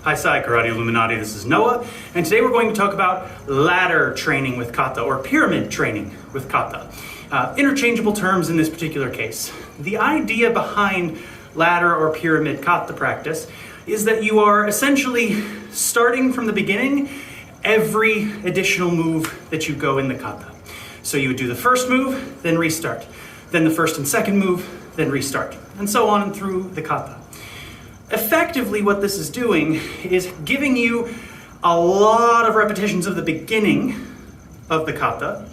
Hi, Sai Karate Illuminati, this is Noah, and today we're going to talk about ladder training with Kata, or pyramid training with Kata. Interchangeable terms in this particular case. The idea behind ladder or pyramid Kata practice is that you are essentially starting from the beginning every additional move that you go in the Kata. So you would do the first move, then restart. Then the first and second move, then restart. And so on through the Kata. Effectively, what this is doing is giving you a lot of repetitions of the beginning of the Kata,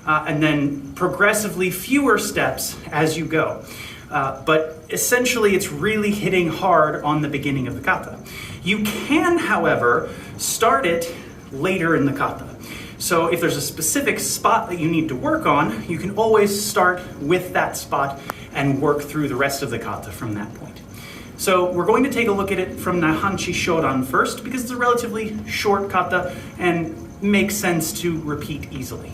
and then progressively fewer steps as you go. But essentially, it's really hitting hard on the beginning of the Kata. You can, however, start it later in the Kata. So if there's a specific spot that you need to work on, you can always start with that spot and work through the rest of the Kata from that point. So we're going to take a look at it from Naihanchi Shodan first, because it's a relatively short Kata and makes sense to repeat easily.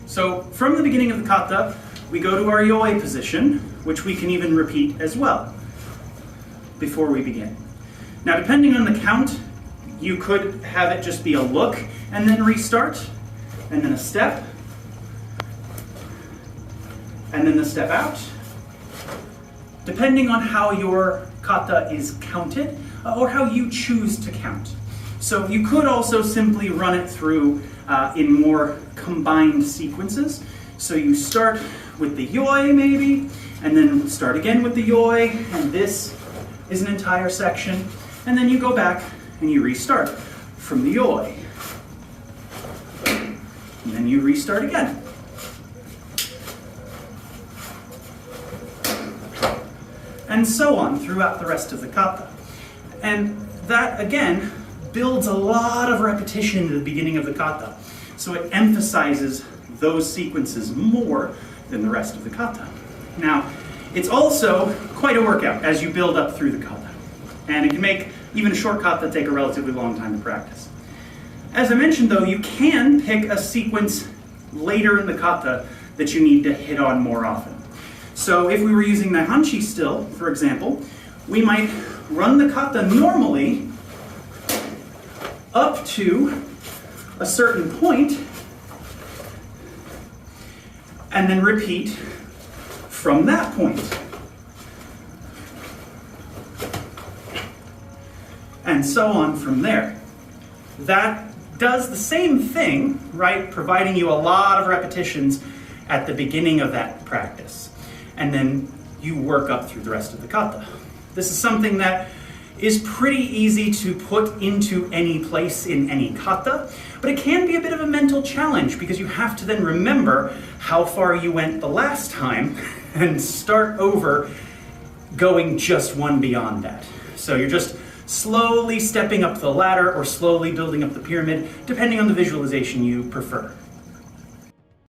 So from the beginning of the Kata, we go to our Yoi position, which we can even repeat as well before we begin. Now, depending on the count, you could have it just be a look and then restart, and then a step, and then the step out, depending on how your Kata is counted or how you choose to count. So you could also simply run it through in more combined sequences. So you start with the Yoi maybe, and then start again with the Yoi, and this is an entire section, and then you go back and you restart from the Yoi. And then you restart again. And so on throughout the rest of the Kata. And that, again, builds a lot of repetition at the beginning of the Kata. So it emphasizes those sequences more than the rest of the Kata. Now, it's also quite a workout as you build up through the Kata. And it can make even a short Kata take a relatively long time to practice. As I mentioned, though, you can pick a sequence later in the Kata that you need to hit on more often. So if we were using Naihanchi still, for example, we might run the Kata normally up to a certain point and then repeat from that point. And so on from there. That does the same thing, right? Providing you a lot of repetitions at the beginning of that practice. And then you work up through the rest of the Kata. This is something that is pretty easy to put into any place in any Kata, but it can be a bit of a mental challenge because you have to then remember how far you went the last time and start over going just one beyond that. So you're just slowly stepping up the ladder or slowly building up the pyramid, depending on the visualization you prefer.